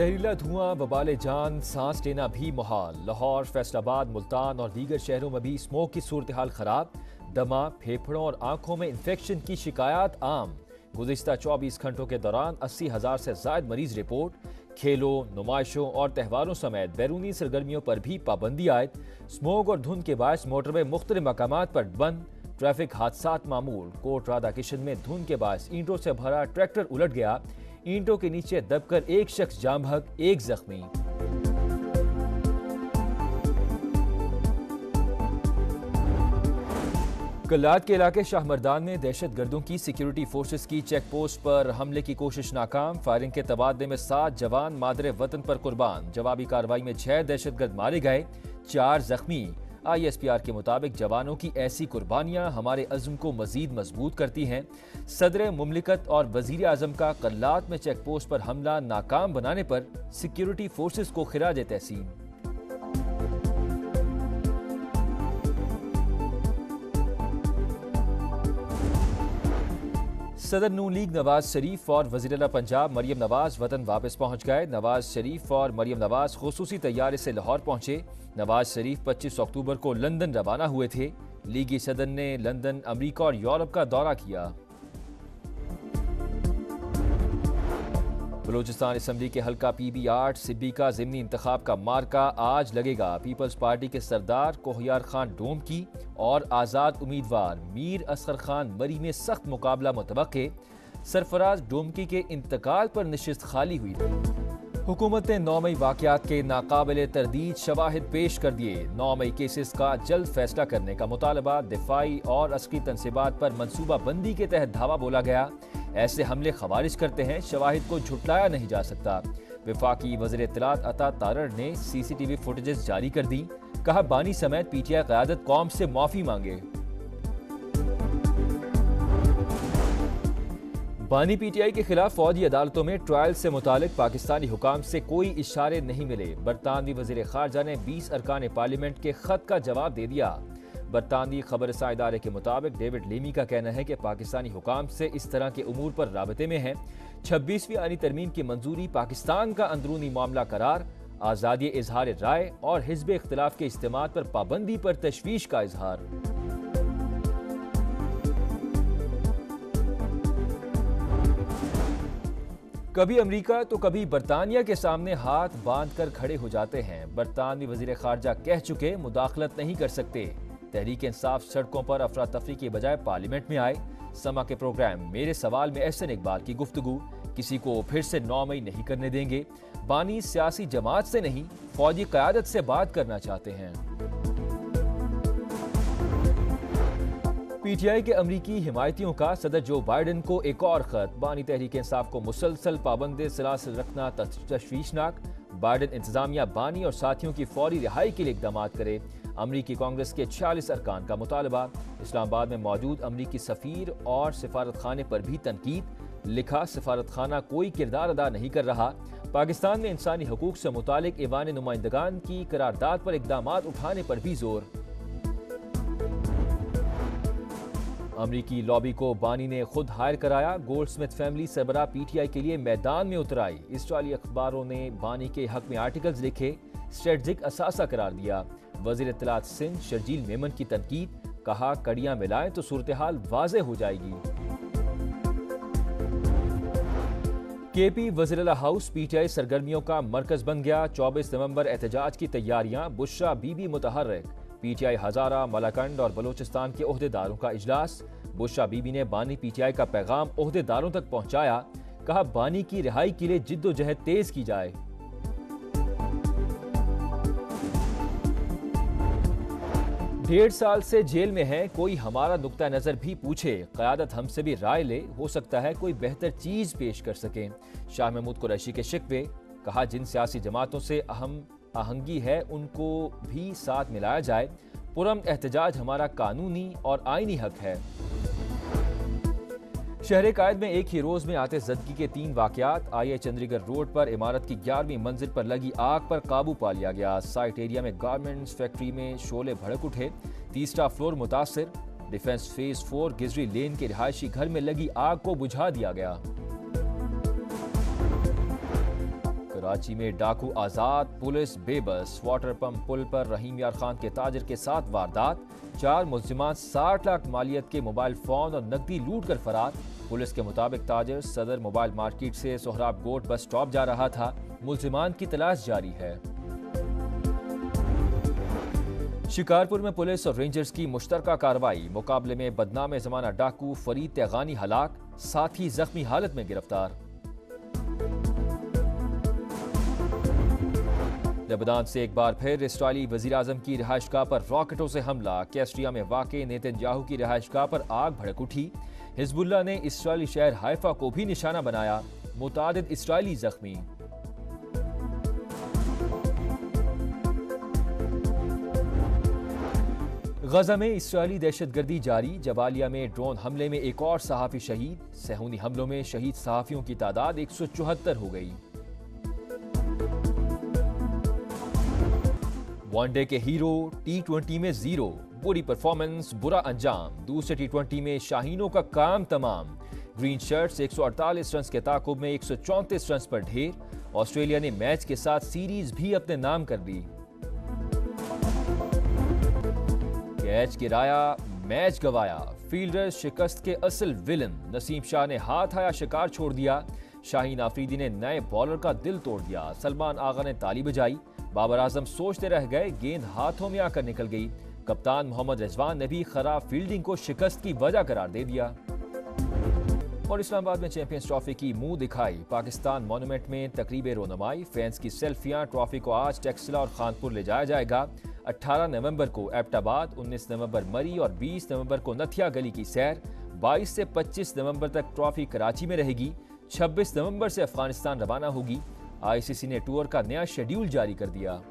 जहरीला धुआं, बबाले जान, सांस लेना भी मुहाल। लाहौर, फैसलाबाद, मुल्तान और दीगर शहरों में भी स्मोक की सूरत हाल खराब। दमा, फेफड़ों और आंखों में इन्फेक्शन की शिकायत आम। गुज़िश्ता 24 घंटों के दौरान 80,000 से ज्यादा मरीज रिपोर्ट। खेलों, नुमाइशों और त्योहारों समेत बैरूनी सरगर्मियों पर भी पाबंदी आयद। स्मोक और धुंध के बायस मोटरवे मुख्तलिफ मकामात पर बंद। ट्रैफिक हादसात मामूल। कोट राधा किशन में धुंध के बायस ईंटों से भरा ट्रैक्टर उलट गया। ईंटों के नीचे दबकर एक शख्स जाम बहक, एक जख्मी। कल्लाद के इलाके शाहमर्दान में दहशतगर्दों की सिक्योरिटी फोर्सेस की चेक पोस्ट पर हमले की कोशिश नाकाम। फायरिंग के तबादले में 7 जवान मादरे वतन पर कुर्बान। जवाबी कार्रवाई में 6 दहशतगर्द मारे गए, 4 जख्मी। ISPR के मुताबिक जवानों की ऐसी कुर्बानियां हमारे अज़्म को मजीद मजबूत करती हैं। सदर मुमलिकत और वजीर आजम का कल्लाद में चेक पोस्ट पर हमला नाकाम बनाने पर सिक्योरिटी फोर्सेस को खिराज तहसीन। सदर नून लीग नवाज शरीफ और वज़ीर-ए-आला पंजाब मरियम नवाज वतन वापस पहुंच गए। नवाज शरीफ और मरियम नवाज खुसूसी तैयारे से लाहौर पहुंचे। नवाज शरीफ 25 अक्टूबर को लंदन रवाना हुए थे। लीगी सदर ने लंदन, अमरीका और यूरोप का दौरा किया। बलूचिस्तान असम्बली के हल्का PB8 सिब्बी का ज़िमनी इंतखाब का मार्का आज लगेगा। पीपल्स पार्टी के सरदार कोहियार खान डोम की और आज़ाद उम्मीदवार मीर असगर खान मरी में सख्त मुकाबला मुतवक्के। सरफराज डोमकी के इंतकाल पर नशिस्त खाली हुई थी। हुकूमत ने 9 मई वाक़यात के नाकाबिले तरदीद शवाहिद पेश कर दिए। 9 मई केसेस का जल्द फैसला करने का मुतालबा। दिफाई और अस्करी तनसीबात पर मनसूबा बंदी के तहत धावा बोला गया। ऐसे हमले खवारिज करते हैं, शवाहिद को झुटलाया नहीं जा सकता। वफाकी वज़ीर इत्तलात अता तारड़ ने CCTV फुटेजेस जारी कर दी। कहा, बानी समेत PTI क़यादत कौम से माफी मांगे। बानी PTI के खिलाफ फौजी अदालतों में ट्रायल से मुतालिक पाकिस्तानी हुकाम से कोई इशारे नहीं मिले। बरतानवी वज़ीर ख़ारजा ने 20 अरकान पार्लियामेंट के खत का जवाब दे दिया। बरतानवी खबरसां इदारे के मुताबिक डेविड लेमी का कहना है कि पाकिस्तानी हुकाम से इस तरह के उमूर पर राबते में है। 26वीं आईनी तरमीम की मंजूरी पाकिस्तान का अंदरूनी मामला करार। आज़ादी इजहार राय और हिज़्ब इख्तिलाफ के इस्तेमाल पर पाबंदी पर तशवीश का इजहार। कभी अमरीका तो कभी बरतानिया के सामने हाथ बांध कर खड़े हो जाते हैं। बरतानवी वज़ीर ख़ारजा कह चुके मुदाखलत नहीं कर सकते। तहरीक इंसाफ सड़कों पर अफरा तफरी के बजाय पार्लियामेंट में आए। समा के प्रोग्राम मेरे सवाल में एहसन इकबाल की गुफ्तगू। किसी को फिर से 9 मई नहीं करने देंगे। बानी सियासी जमात से नहीं, फौजी क़यादत से बात करना चाहते हैं। PTI के अमरीकी हिमायतियों का सदर जो बाइडन को एक और खत। बानी तहरीक इंसाफ को मुसलसल पाबंद सलासिल रखना तशवीशनाक। बाइडन इंतजामिया बानी और साथियों की फौरी रिहाई के लिए इकदाम करे। अमरीकी कांग्रेस के 46 अरकान का मुतालबा। इस्लामाबाद में मौजूद अमरीकी सफ़ीर और सिफारत खाने पर भी तनकीद। लिखा, सिफारत खाना कोई किरदार अदा नहीं कर रहा। पाकिस्तान में इंसानी हकूक से मुतालिक ईवान नुमाइंदगान की करारदाद पर इकदाम उठाने पर भी जोर। अमरीकी लॉबी को बानी ने खुद हायर कराया। गोल्डस्मिथ फैमिली सरबराह PTI के लिए मैदान में उतर आई। इस्राएली अखबारों ने बानी के हक में आर्टिकल्स लिखे, स्ट्रेटजिक असासा करार दिया। वज़ीर इत्तलात सिंध शर्जील मेमन की तनकीद। कहा, कड़ियां मिलाएं तो सूरत हाल वाज़े हो जाएगी। KP वज़ीर-ए-आला हाउस PTI सरगर्मियों का मरकज बन गया। 24 नवंबर एहतजाज की तैयारियां। बुशरा बीबी मुतहर्रिक। PTI हजारा, मलाकंड और बलोचिस्तान के ओहदेदारों का इजलास। बुशरा बीबी ने बानी PTI का पैगाम ओहदेदारों तक पहुंचाया। कहा, बानी की रिहाई के लिए जिद्दोजहद तेज की जाए। डेढ़ साल से जेल में है, कोई हमारा नुक्ता नजर भी पूछे। क़यादत हमसे भी राय ले, हो सकता है कोई बेहतर चीज पेश कर सके। शाह महमूद कुरैशी के शिकवे। कहा, जिन सियासी जमातों से अहम आहंगी है उनको भी साथ मिलाया जाए। पुरअमन एहतजाज हमारा कानूनी और आईनी हक है। शहर कायद में एक ही रोज में आते जदगी के 3 वाकयात। IA चंडीगढ़ रोड पर इमारत की 11वीं मंजिल पर लगी आग पर काबू पा लिया गया। साइट एरिया में गारमेंट्स फैक्ट्री में शोले भड़क उठे, 3रा फ्लोर मुतासिर। डिफेंस फेज 4 गिजरी लेन के रिहायशी घर में लगी आग को बुझा दिया गया। कराची में डाकू आजाद, पुलिस बेबस। वाटर पंप पुल पर रहीम यार खान के ताजर के साथ वारदात। 4 मुल्जिमान 60 लाख मालियत के मोबाइल फोन और नकदी लूट कर फरार। पुलिस के मुताबिक ताजर सदर मोबाइल मार्केट से सोहराब गोट बस स्टॉप जा रहा था। मुल्जिमान की तलाश जारी है। शिकारपुर में पुलिस और रेंजर्स की मुश्तरका कार्रवाई। मुकाबले में बदनाम जमाना डाकू फरीद तेगानी हलाक, साथी जख्मी हालत में गिरफ्तार। लेबनान से एक बार फिर इसराइली वजीर-आजम की रिहाइशगाह पर रॉकेटों से हमला। कैस्ट्रिया में वाक़े नेतन्याहू की रिहाइशगाह पर आग भड़क उठी। हिजबुल्लाह ने इसराइली शहर हाइफा को भी निशाना बनाया। मुतादिद इसराइली जख्मी। गजा में इसराइली दहशतगर्दी जारी। जबालिया में ड्रोन हमले में एक और सहाफ़ी शहीद। सहूनी हमलों में शहीद सहाफ़ियों की तादाद 174 हो गई। वनडे के हीरो T20 में 0, बुरी परफॉर्मेंस बुरा अंजाम। दूसरे T20 में शाहीनों का काम तमाम। ग्रीन शर्ट्स 148 रन के ताकुब में 134 रन पर ढेर। ऑस्ट्रेलिया ने मैच के साथ सीरीज भी अपने नाम कर ली। कैच गिराया, मैच गवाया। फील्डर शिकस्त के असल विलन। नसीम शाह ने हाथ आया शिकार छोड़ दिया। शाहीन आफरीदी ने नए बॉलर का दिल तोड़ दिया। सलमान आगा ने ताली बजाई। बाबर आजम सोचते रह गए, गेंद हाथों में आकर निकल गई। कप्तान मोहम्मद रिजवान ने भी खराब फील्डिंग को शिकस्त की वजह करार दे दिया। और इस्लामाबाद में चैंपियंस ट्रॉफी की मुंह दिखाई। पाकिस्तान मॉन्यूमेंट में तकरीब रोनुमाई। फैंस की सेल्फियां। ट्रॉफी को आज टेक्सला और खानपुर ले जाया जाएगा। 18 नवंबर को एबटाबाद, 19 नवंबर मरी और 20 नवंबर को नथिया गली की सैर। 22 से 25 नवंबर तक ट्रॉफी कराची में रहेगी। 26 नवंबर से अफगानिस्तान रवाना होगी। ICC ने टूर का नया शेड्यूल जारी कर दिया।